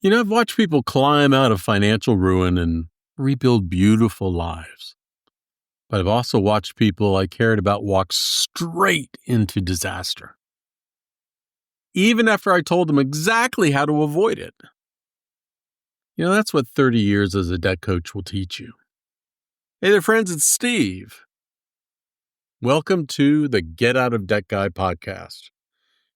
I've watched people climb out of financial ruin and rebuild beautiful lives. But I've also watched people I cared about walk straight into disaster, even after I told them exactly how to avoid it. That's what 30 years as a debt coach will teach you. Hey there, friends, it's Steve. Welcome to the Get Out of Debt Guy podcast.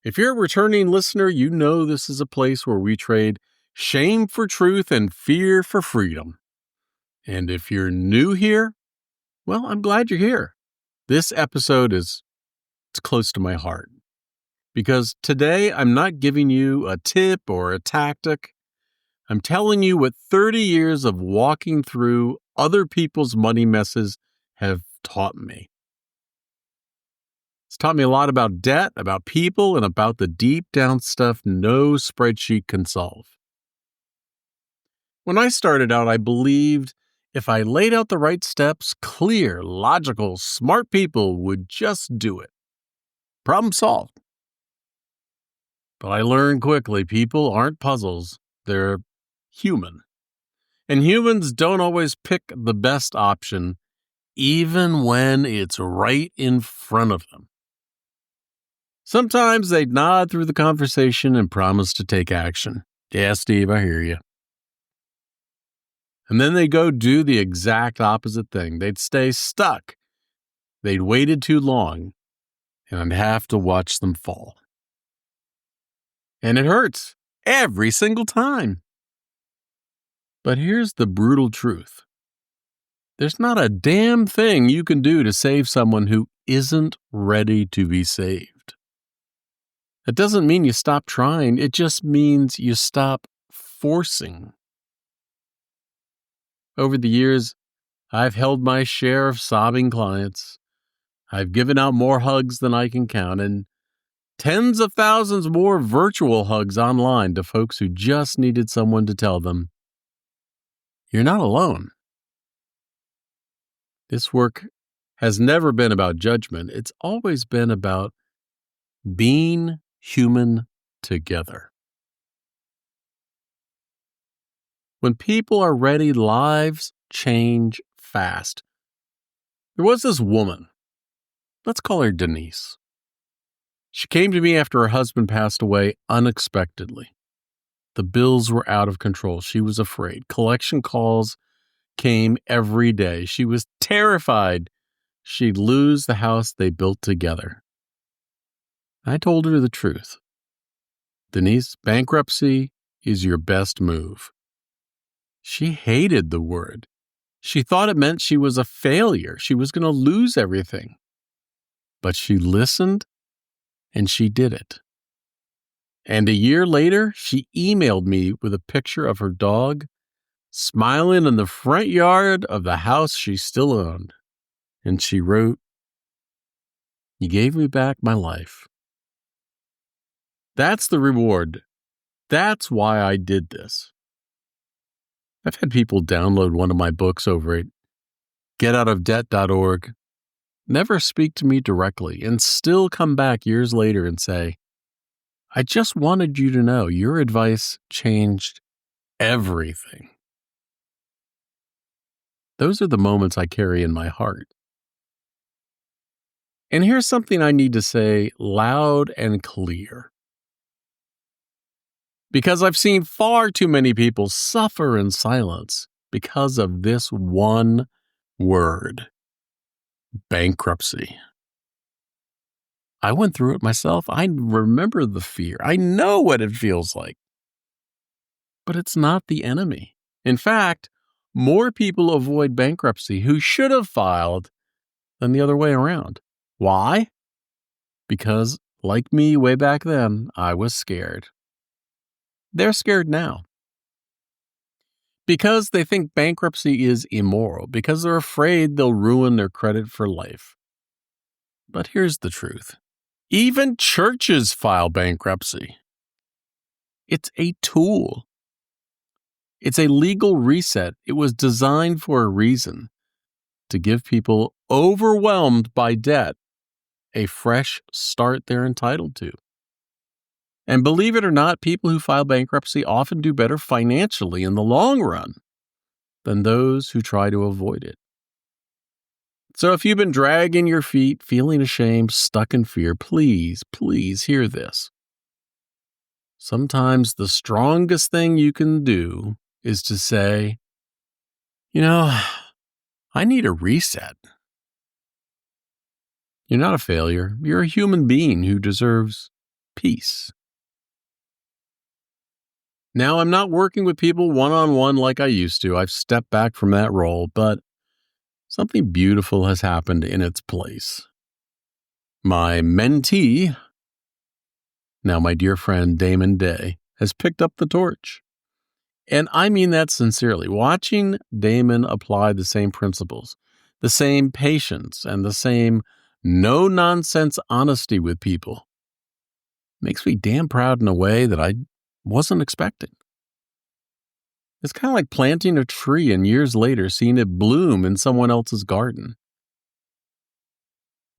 If you're a returning listener, you know this is a place where we trade shame for truth and fear for freedom. And if you're new here, well, I'm glad you're here. This episode it's close to my heart because today I'm not giving you a tip or a tactic. I'm telling you what 30 years of walking through other people's money messes have taught me. It's taught me a lot about debt, about people, and about the deep down stuff no spreadsheet can solve. When I started out, I believed if I laid out the right steps, clear, logical, smart people would just do it. Problem solved. But I learned quickly people aren't puzzles, they're human. And humans don't always pick the best option, even when it's right in front of them. Sometimes they nod through the conversation and promise to take action. Yeah, Steve, I hear you. And then they go do the exact opposite thing. They'd stay stuck. They'd waited too long, and I'd have to watch them fall. And it hurts every single time. But here's the brutal truth. There's not a damn thing you can do to save someone who isn't ready to be saved. That doesn't mean you stop trying. It just means you stop forcing. Over the years, I've held my share of sobbing clients. I've given out more hugs than I can count, and tens of thousands more virtual hugs online to folks who just needed someone to tell them, you're not alone. This work has never been about judgment. It's always been about being human together. When people are ready, lives change fast. There was this woman. Let's call her Denise. She came to me after her husband passed away unexpectedly. The bills were out of control. She was afraid. Collection calls came every day. She was terrified she'd lose the house they built together. I told her the truth. Denise, bankruptcy is your best move. She hated the word. She thought it meant she was a failure. She was going to lose everything. But she listened and she did it. And a year later, she emailed me with a picture of her dog smiling in the front yard of the house she still owned. And she wrote, "You gave me back my life." That's the reward. That's why I did this. I've had people download one of my books over at getoutofdebt.org, never speak to me directly, and still come back years later and say, I just wanted you to know your advice changed everything. Those are the moments I carry in my heart. And here's something I need to say loud and clear. Because I've seen far too many people suffer in silence because of this one word, bankruptcy. I went through it myself. I remember the fear. I know what it feels like. But it's not the enemy. In fact, more people avoid bankruptcy who should have filed than the other way around. Why? Because, like me way back then, I was scared. They're scared now. Because they think bankruptcy is immoral, because they're afraid they'll ruin their credit for life. But here's the truth. Even churches file bankruptcy. It's a tool. It's a legal reset. It was designed for a reason, to give people overwhelmed by debt a fresh start they're entitled to. And believe it or not, people who file bankruptcy often do better financially in the long run than those who try to avoid it. So if you've been dragging your feet, feeling ashamed, stuck in fear, please hear this. Sometimes the strongest thing you can do is to say, I need a reset. You're not a failure. You're a human being who deserves peace. Now, I'm not working with people one-on-one like I used to. I've stepped back from that role, but something beautiful has happened in its place. My mentee, now my dear friend Damon Day, has picked up the torch. And I mean that sincerely. Watching Damon apply the same principles, the same patience, and the same no-nonsense honesty with people makes me damn proud in a way that I wasn't expecting. It's kind of like planting a tree and years later seeing it bloom in someone else's garden.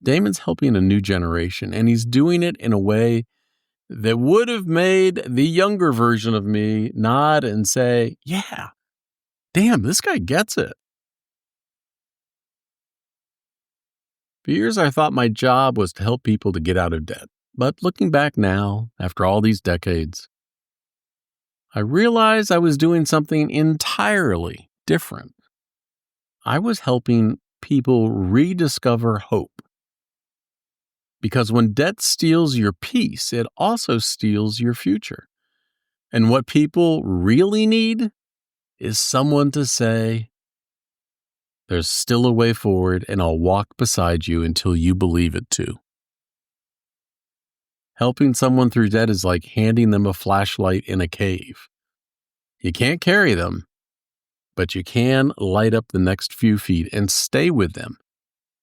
Damon's helping a new generation, and he's doing it in a way that would have made the younger version of me nod and say, yeah, damn, this guy gets it. For years, I thought my job was to help people to get out of debt. But looking back now, after all these decades, I realized I was doing something entirely different. I was helping people rediscover hope. Because when debt steals your peace, it also steals your future. And what people really need is someone to say, there's still a way forward, and I'll walk beside you until you believe it too. Helping someone through debt is like handing them a flashlight in a cave. You can't carry them, but you can light up the next few feet and stay with them,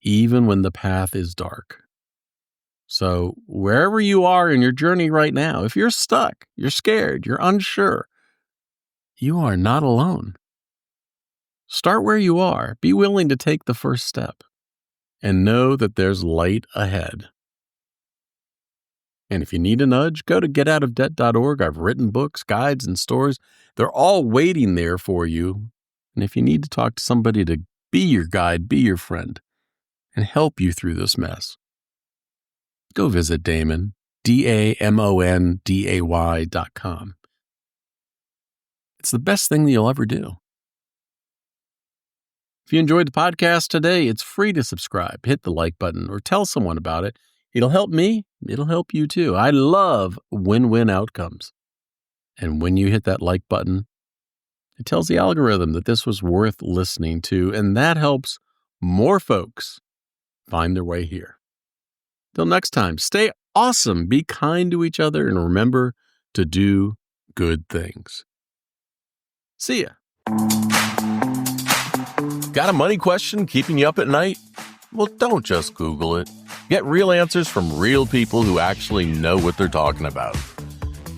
even when the path is dark. So wherever you are in your journey right now, if you're stuck, you're scared, you're unsure, you are not alone. Start where you are. Be willing to take the first step and know that there's light ahead. And if you need a nudge, go to getoutofdebt.org. I've written books, guides, and stories. They're all waiting there for you. And if you need to talk to somebody to be your guide, be your friend, and help you through this mess, go visit Damon, DAMONDAY.com. It's the best thing that you'll ever do. If you enjoyed the podcast today, it's free to subscribe. Hit the like button or tell someone about it. It'll help me. It'll help you too. I love win-win outcomes. And when you hit that like button, it tells the algorithm that this was worth listening to, and that helps more folks find their way here. Till next time, stay awesome, be kind to each other, and remember to do good things. See ya. Got a money question keeping you up at night? Well, don't just Google it. Get real answers from real people who actually know what they're talking about.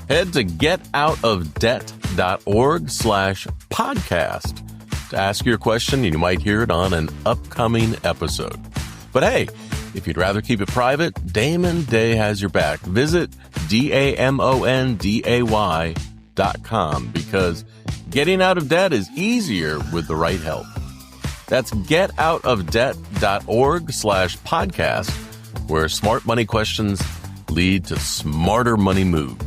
Head to getoutofdebt.org/podcast to ask your question, and you might hear it on an upcoming episode. But hey, if you'd rather keep it private, Damon Day has your back. Visit DAMONDAY.com because getting out of debt is easier with the right help. That's getoutofdebt.org/podcast, where smart money questions lead to smarter money moves.